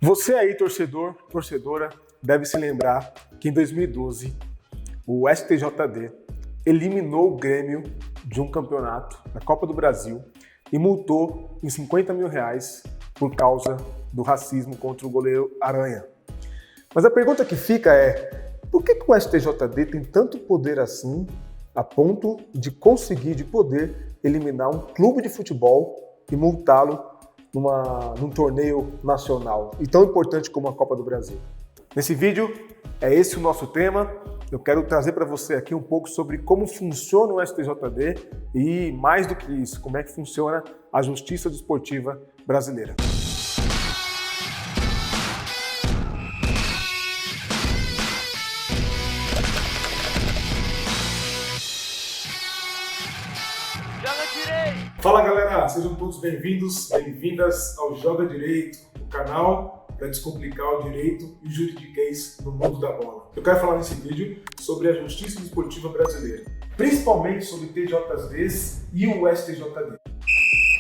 Você aí, torcedor, torcedora, deve se lembrar que em 2012 o STJD eliminou o Grêmio de um campeonato da Copa do Brasil e multou em R$50 mil por causa do racismo contra o goleiro Aranha. Mas a pergunta que fica é, por que o STJD tem tanto poder assim a ponto de conseguir, de poder eliminar um clube de futebol e multá-lo num torneio nacional e tão importante como a Copa do Brasil? Nesse vídeo, é esse o nosso tema. Eu quero trazer para você aqui um pouco sobre como funciona o STJD e, mais do que isso, como é que funciona a Justiça Desportiva brasileira. Fala galera, sejam todos bem-vindos, bem-vindas ao Joga Direito, o canal para descomplicar o direito e o juridiquês no mundo da bola. Eu quero falar nesse vídeo sobre a Justiça Desportiva brasileira, principalmente sobre TJDs e o STJD.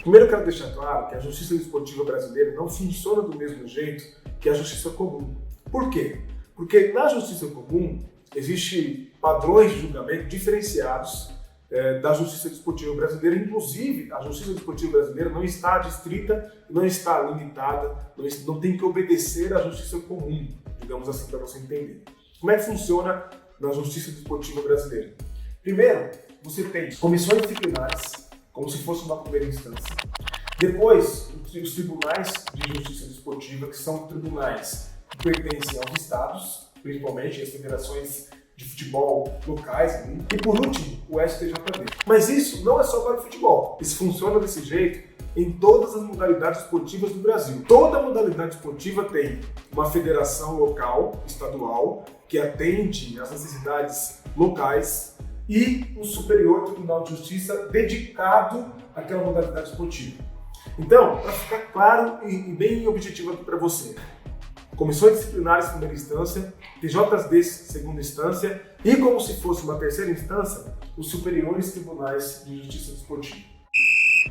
Primeiro eu quero deixar claro que a Justiça Desportiva brasileira não funciona do mesmo jeito que a Justiça Comum. Por quê? Porque na Justiça Comum existem padrões de julgamento diferenciados da Justiça Desportiva brasileira. Inclusive, a Justiça Desportiva brasileira não está adstrita, não está limitada, não tem que obedecer à Justiça Comum, digamos assim, para você entender. Como é que funciona na Justiça Desportiva brasileira? Primeiro, você tem comissões disciplinares, como se fosse uma primeira instância. Depois, os tribunais de justiça desportiva, que são tribunais que pertencem aos estados, principalmente as federações de futebol locais, e por último, o STJD. Mas isso não é só para o futebol. Isso funciona desse jeito em todas as modalidades esportivas do Brasil. Toda modalidade esportiva tem uma federação local, estadual, que atende às necessidades locais e um Superior Tribunal de Justiça dedicado àquela modalidade esportiva. Então, para ficar claro e bem objetivo aqui para você, comissões disciplinares de primeira instância, TJDs segunda instância e, como se fosse uma terceira instância, os superiores tribunais de justiça desportiva.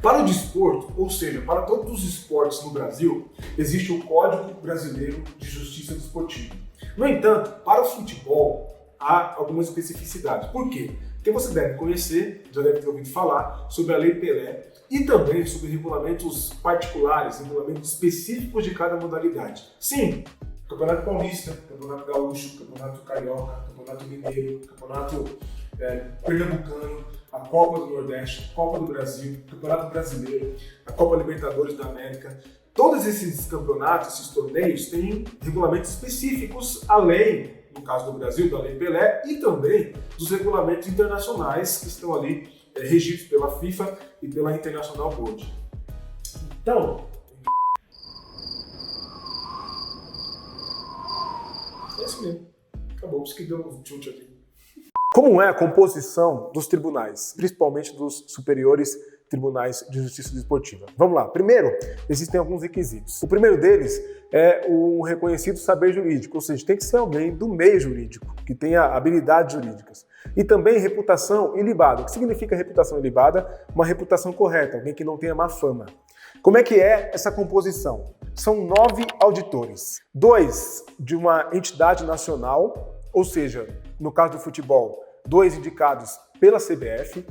Para o desporto, ou seja, para todos os esportes no Brasil, existe o Código Brasileiro de Justiça Desportiva. No entanto, para o futebol, há algumas especificidades. Por quê? Porque você deve conhecer, já deve ter ouvido falar, sobre a Lei Pelé e também sobre regulamentos particulares, regulamentos específicos de cada modalidade. Sim, Campeonato Paulista, Campeonato Gaúcho, Campeonato Carioca, Campeonato Mineiro, Campeonato Pernambucano, a Copa do Nordeste, Copa do Brasil, Campeonato Brasileiro, a Copa Libertadores da América. Todos esses campeonatos, esses torneios, têm regulamentos específicos, além, no caso do Brasil, da Lei Pelé e também dos regulamentos internacionais que estão ali regidos pela FIFA e pela International Board. Então, é isso mesmo. Acabou, isso que deu um chute aqui. Como é a composição dos tribunais, principalmente dos superiores tribunais de justiça desportiva? Vamos lá. Primeiro, existem alguns requisitos. O primeiro deles é o reconhecido saber jurídico, ou seja, tem que ser alguém do meio jurídico, que tenha habilidades jurídicas. E também reputação ilibada. O que significa reputação ilibada? Uma reputação correta, alguém que não tenha má fama. Como é que é essa composição? São 9 auditores. 2 de uma entidade nacional, ou seja, no caso do futebol, 2 indicados pela CBF,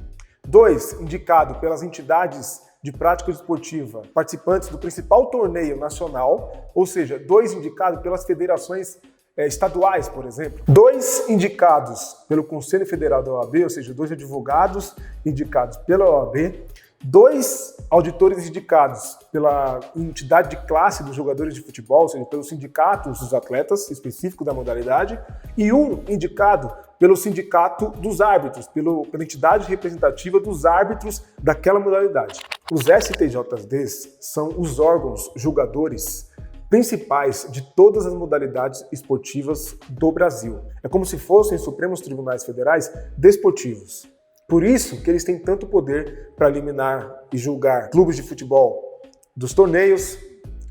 2 indicados pelas entidades de prática esportiva participantes do principal torneio nacional, ou seja, 2 indicados pelas federações estaduais, por exemplo. 2 indicados pelo Conselho Federal da OAB, ou seja, 2 advogados indicados pela OAB, 2 auditores indicados pela entidade de classe dos jogadores de futebol, ou seja, pelos sindicatos dos atletas específicos da modalidade, e 1 indicado pelo sindicato dos árbitros, pela entidade representativa dos árbitros daquela modalidade. Os STJDs são os órgãos julgadores principais de todas as modalidades esportivas do Brasil. É como se fossem Supremos Tribunais Federais desportivos. Por isso que eles têm tanto poder para eliminar e julgar clubes de futebol dos torneios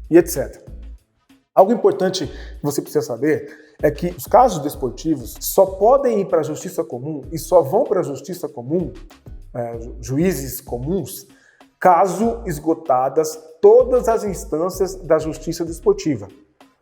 e etc. Algo importante que você precisa saber é que os casos desportivos só podem ir para a justiça comum e só vão para a justiça comum, juízes comuns, caso esgotadas todas as instâncias da justiça desportiva.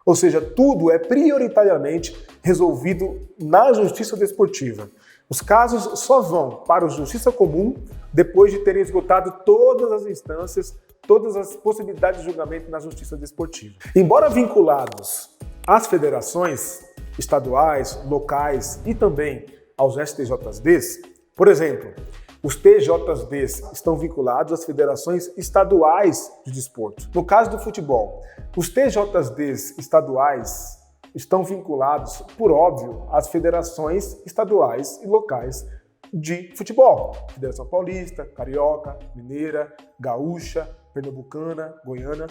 Ou seja, tudo é prioritariamente resolvido na justiça desportiva. Os casos só vão para a justiça comum depois de terem esgotado todas as instâncias, todas as possibilidades de julgamento na justiça desportiva. Embora vinculados às federações estaduais, locais e também aos STJDs, por exemplo, os TJDs estão vinculados às federações estaduais de desporto. No caso do futebol, os TJDs estaduais estão vinculados, por óbvio, às federações estaduais e locais de futebol. Federação Paulista, Carioca, Mineira, Gaúcha, Pernambucana, Goiana.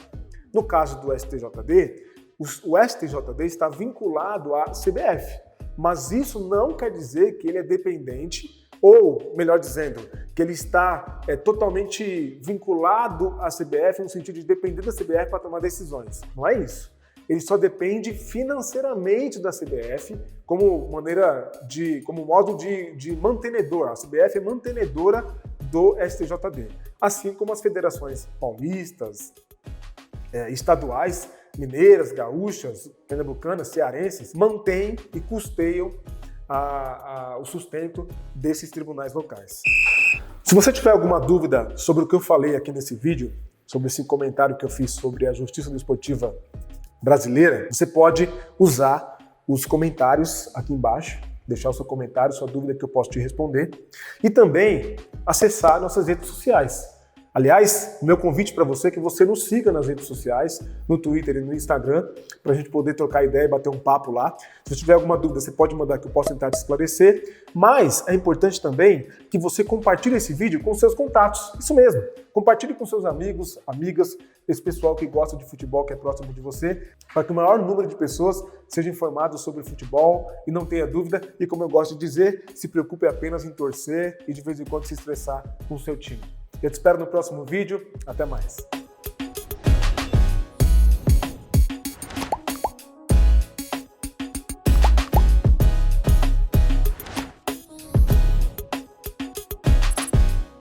No caso do STJD, o STJD está vinculado à CBF, mas isso não quer dizer que ele é dependente, ou, melhor dizendo, que ele está totalmente vinculado à CBF no sentido de depender da CBF para tomar decisões. Não é isso. Ele só depende financeiramente da CBF como modo de mantenedor. A CBF é mantenedora do STJD. Assim como as federações paulistas, estaduais, mineiras, gaúchas, pernambucanas, cearenses, mantêm e custeiam o sustento desses tribunais locais. Se você tiver alguma dúvida sobre o que eu falei aqui nesse vídeo, sobre esse comentário que eu fiz sobre a justiça desportiva brasileira, você pode usar os comentários aqui embaixo, deixar o seu comentário, sua dúvida que eu posso te responder, e também acessar nossas redes sociais. Aliás, o meu convite para você é que você nos siga nas redes sociais, no Twitter e no Instagram, para a gente poder trocar ideia e bater um papo lá. Se você tiver alguma dúvida, você pode mandar que eu possa tentar te esclarecer. Mas é importante também que você compartilhe esse vídeo com seus contatos. Isso mesmo, compartilhe com seus amigos, amigas, esse pessoal que gosta de futebol, que é próximo de você, para que o maior número de pessoas seja informado sobre futebol e não tenha dúvida. E como eu gosto de dizer, se preocupe apenas em torcer e de vez em quando se estressar com o seu time. Eu te espero no próximo vídeo. Até mais.